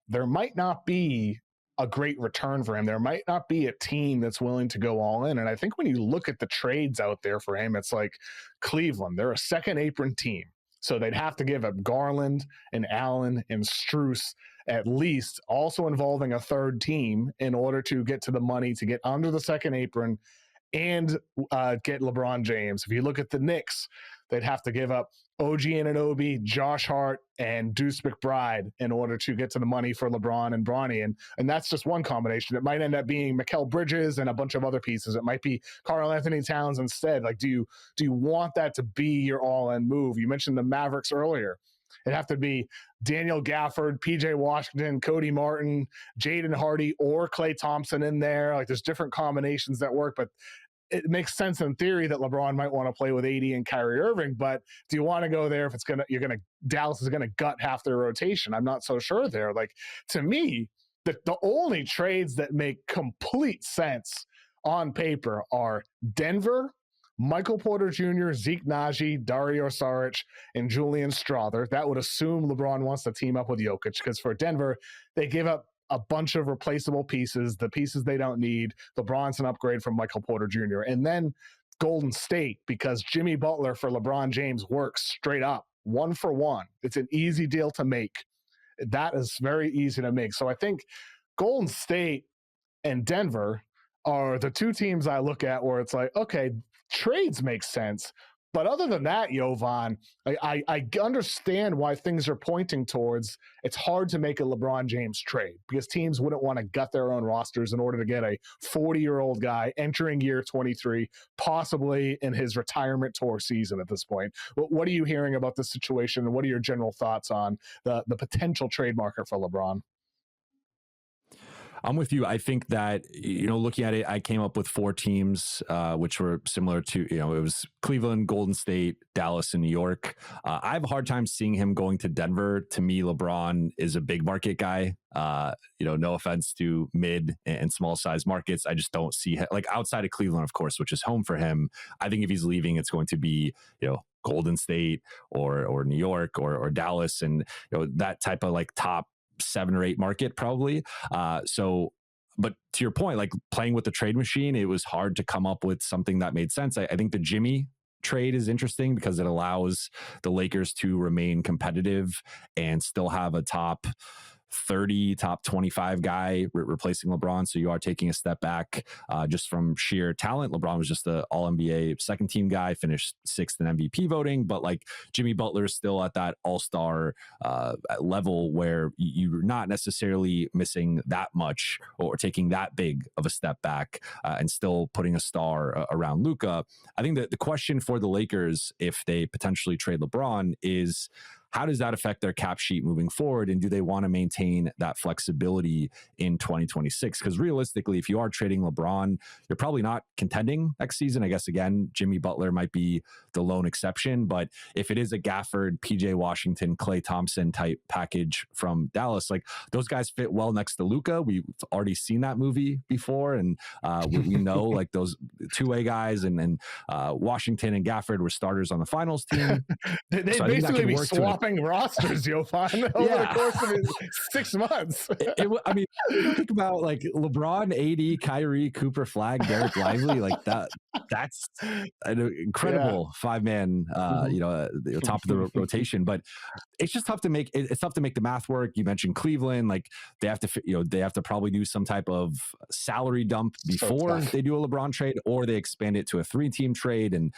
there might not be a great return for him. There might not be a team that's willing to go all in. And I think when you look at the trades out there for him, it's like Cleveland, they're a second apron team. So they'd have to give up Garland and Allen and Strus at least, also involving a third team in order to get to the money to get under the second apron and get LeBron James. If you look at the Knicks, they'd have to give up OG Anunoby, Josh Hart, and Deuce McBride in order to get to the money for LeBron and Bronny. And that's just one combination. It might end up being Mikal Bridges and a bunch of other pieces. It might be Karl Anthony Towns instead. Like, do you want that to be your all-in move? You mentioned the Mavericks earlier. It'd have to be Daniel Gafford, PJ Washington, Cody Martin, Jaden Hardy, or Klay Thompson in there. Like, there's different combinations that work, but it makes sense in theory that LeBron might want to play with AD and Kyrie Irving. But do you want to go there if Dallas is gonna gut half their rotation? I'm not so sure there. Like, to me, the only trades that make complete sense on paper are Denver, Michael Porter Jr., Zeke Naji, Dario Saric, and Julian Strawther. That would assume LeBron wants to team up with Jokic, because for Denver, they give up a bunch of replaceable pieces, the pieces they don't need. LeBron's an upgrade from Michael Porter Jr. And then Golden State, because Jimmy Butler for LeBron James works straight up, 1-for-1. It's an easy deal to make. That is very easy to make. So I think Golden State and Denver are the two teams I look at where it's like, okay, trades make sense. But other than that, Jovan, I understand why things are pointing towards it's hard to make a LeBron James trade, because teams wouldn't want to gut their own rosters in order to get a 40-year-old guy entering year 23, possibly in his retirement tour season at this point. What are you hearing about this situation, and what are your general thoughts on the potential trade market for LeBron? I'm with you. I think that, looking at it, I came up with 4 teams, which were similar to, it was Cleveland, Golden State, Dallas, and New York. I have a hard time seeing him going to Denver. To me, LeBron is a big market guy. No offense to mid and small size markets. I just don't see, like, outside of Cleveland, of course, which is home for him. I think if he's leaving, it's going to be, Golden State or New York or Dallas, and, that type of like top 7 or 8 market probably. But to your point, like, playing with the trade machine, it was hard to come up with something that made sense. I think the Jimmy trade is interesting because it allows the Lakers to remain competitive and still have a top 30, top 25 guy replacing LeBron. So you are taking a step back just from sheer talent. LeBron was just the all-NBA second team guy, finished 6th in MVP voting, but like Jimmy Butler is still at that all-star level where you're not necessarily missing that much or taking that big of a step back and still putting a star around Luka. I think that the question for the Lakers, if they potentially trade LeBron, is how does that affect their cap sheet moving forward? And do they want to maintain that flexibility in 2026? Because realistically, if you are trading LeBron, you're probably not contending next season. I guess, again, Jimmy Butler might be the lone exception. But if it is a Gafford, PJ Washington, Klay Thompson type package from Dallas, like, those guys fit well next to Luka. We've already seen that movie before. And we know, like, those two-way guys and Washington and Gafford were starters on the finals team. they basically be swapping rosters, Jovan, over the course of 6 months. I mean, think about like LeBron, AD, Kyrie, Cooper Flag, Derek Lively, like that's an incredible 5-man, top of the rotation. But it's just tough to make. It's tough to make the math work. You mentioned Cleveland, like they have to probably do some type of salary dump before they do a LeBron trade, or they expand it to a 3-team trade, and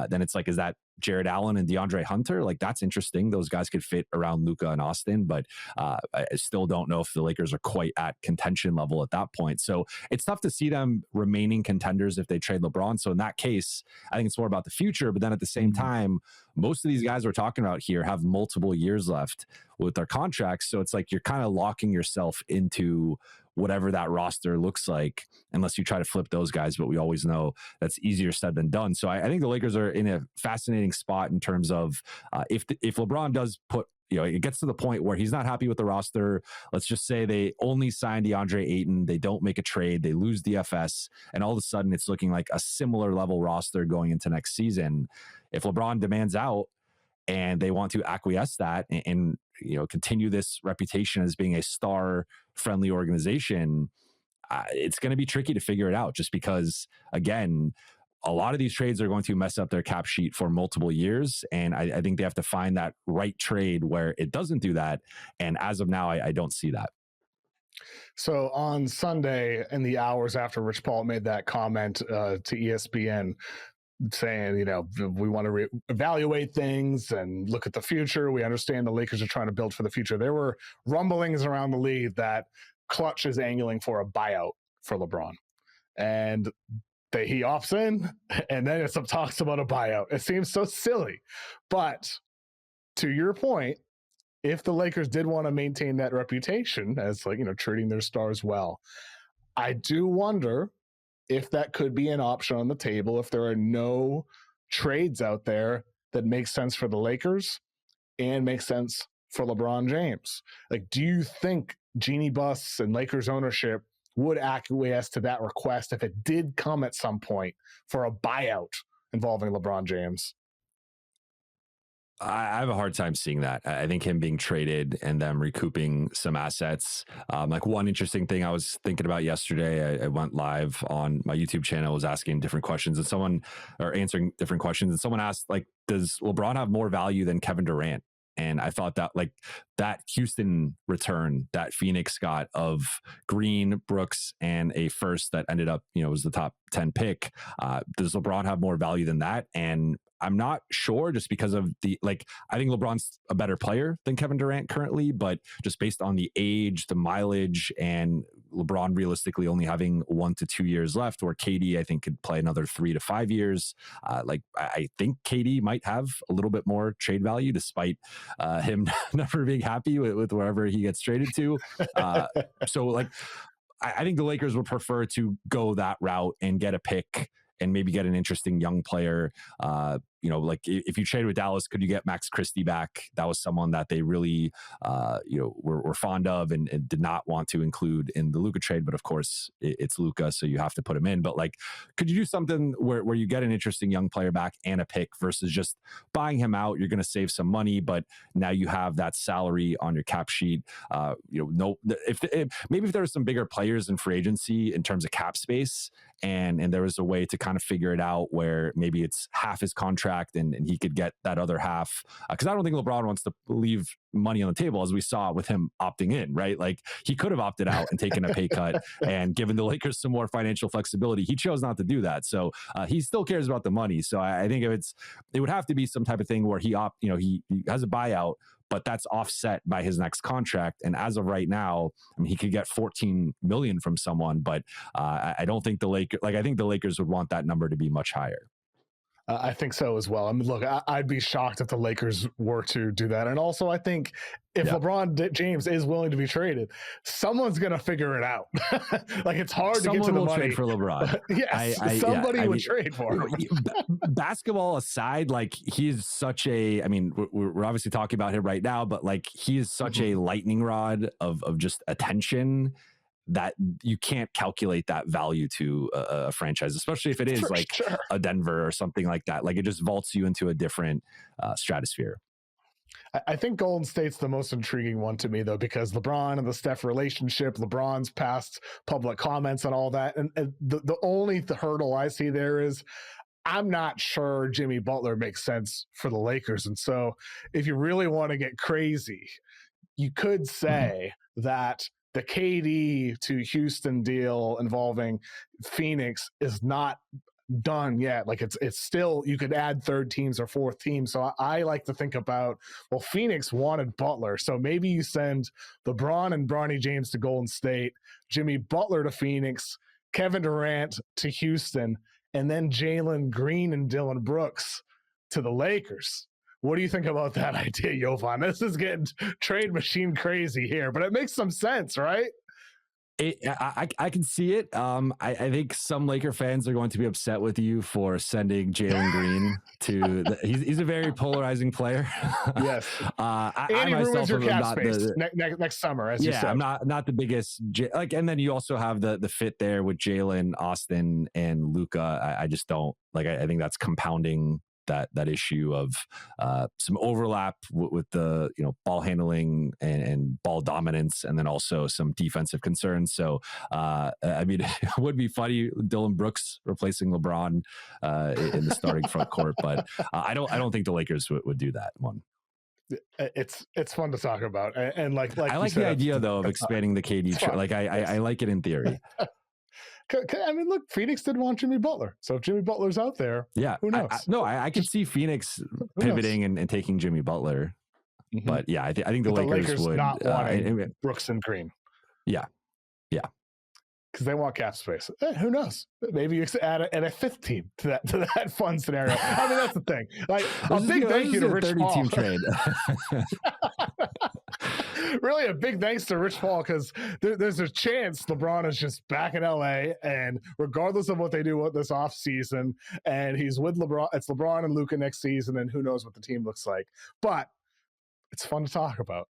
then it's like, is that Jared Allen and DeAndre Hunter? Like, that's interesting. Those guys could fit around Luka and Austin, but I still don't know if the Lakers are quite at contention level at that point. So it's tough to see them remaining contenders if they trade LeBron. So in that case, I think it's more about the future. But then at the same time, most of these guys we're talking about here have multiple years left with their contracts. So it's like you're kind of locking yourself into whatever that roster looks like, unless you try to flip those guys. But we always know that's easier said than done. So I think the Lakers are in a fascinating spot in terms of if LeBron does put, it gets to the point where he's not happy with the roster. Let's just say they only sign DeAndre Ayton. They don't make a trade. They lose DFS. And all of a sudden it's looking like a similar level roster going into next season. If LeBron demands out and they want to acquiesce that and continue this reputation as being a star-friendly organization, it's going to be tricky to figure it out, just because, again, a lot of these trades are going to mess up their cap sheet for multiple years. And I think they have to find that right trade where it doesn't do that. And as of now, I don't see that. So on Sunday, in the hours after Rich Paul made that comment to ESPN, saying, we want to evaluate things and look at the future. We understand the Lakers are trying to build for the future. There were rumblings around the league that Klutch is angling for a buyout for LeBron. And he opts in, and then it's some talks about a buyout. It seems so silly. But to your point, if the Lakers did want to maintain that reputation as treating their stars well, I do wonder if that could be an option on the table if there are no trades out there that make sense for the Lakers and make sense for LeBron James. Do you think Genie Bus and Lakers ownership would acquiesce to that request if it did come at some point for a buyout involving LeBron James? I have a hard time seeing that. I think him being traded and them recouping some assets. One interesting thing I was thinking about yesterday, I went live on my YouTube channel, was asking different questions answering different questions. And someone asked, does LeBron have more value than Kevin Durant? And I thought that that Houston return that Phoenix got of Green, Brooks, and a first that ended up, was the top 10 pick. Does LeBron have more value than that? And I'm not sure, just because of I think LeBron's a better player than Kevin Durant currently, but just based on the age, the mileage, and LeBron realistically only having 1 to 2 years left, where KD, I think, could play another 3 to 5 years. I think KD might have a little bit more trade value, despite him never being happy with wherever he gets traded to. I think the Lakers would prefer to go that route and get a pick and maybe get an interesting young player. If you trade with Dallas, could you get Max Christie back? That was someone that they really, were fond of and did not want to include in the Luka trade. But of course, it's Luka, so you have to put him in. But could you do something where you get an interesting young player back and a pick versus just buying him out? You're going to save some money, but now you have that salary on your cap sheet. Maybe if there were some bigger players in free agency in terms of cap space, and there was a way to kind of figure it out where maybe it's half his contract and he could get that other half. Because I don't think LeBron wants to leave money on the table, as we saw with him opting in, right? He could have opted out and taken a pay cut and given the Lakers some more financial flexibility. He chose not to do that. So he still cares about the money. So I think it would have to be some type of thing where he has a buyout, but that's offset by his next contract. And as of right now, he could get $14 million from someone, but I don't think I think the Lakers would want that number to be much higher. I think so as well. Look, I'd be shocked if the Lakers were to do that. And also, I think if LeBron James is willing to be traded, someone's going to figure it out. It's hard to get to the money. Trade for LeBron. Yes, somebody would trade for him. Basketball aside, he's such a, we're obviously talking about him right now, but he is such a lightning rod of just attention that you can't calculate that value to a franchise, especially if it is a Denver or something like that. It just vaults you into a different stratosphere. I think Golden State's the most intriguing one to me, though, because LeBron and the Steph relationship, LeBron's past public comments and all that. And the only hurdle I see there is I'm not sure Jimmy Butler makes sense for the Lakers. And so if you really want to get crazy, you could say that the KD to Houston deal involving Phoenix is not done yet. It's still, you could add third teams or fourth teams. So I like to think about, Phoenix wanted Butler. So maybe you send LeBron and Bronny James to Golden State, Jimmy Butler to Phoenix, Kevin Durant to Houston, and then Jalen Green and Dylan Brooks to the Lakers. What do you think about that idea, Jovan? This is getting trade machine crazy here, but it makes some sense, right? I can see it. I think some Laker fans are going to be upset with you for sending Jalen Green to. He's a very polarizing player. Yes, and he ruins your cap space next summer, as you said. I'm not the biggest. And then you also have the fit there with Jalen, Austin, and Luka. I just don't I think that's compounding that issue of some overlap with the ball handling and ball dominance, and then also some defensive concerns. So I mean, it would be funny Dylan Brooks replacing LeBron in the starting front court, but I don't think the Lakers would do that one. It's fun to talk about, and like I like the idea though of expanding the KD trade. Like I like it in theory. I mean, look, Phoenix didn't want Jimmy Butler, so if Jimmy Butler's out there, yeah, who knows? I could see Phoenix pivoting and taking Jimmy Butler, but yeah, I think the Lakers would not want Brooks and Green. Yeah, because they want cap space. Who knows? Maybe you add a fifth team to that fun scenario. I mean, that's the thing. Like a big thank you to Rich Paul. 30-team trade. Really, a big thanks to Rich Paul, because there's a chance LeBron is just back in LA, and regardless of what they do with this offseason, and he's with LeBron, it's LeBron and Luka next season, and who knows what the team looks like. But it's fun to talk about.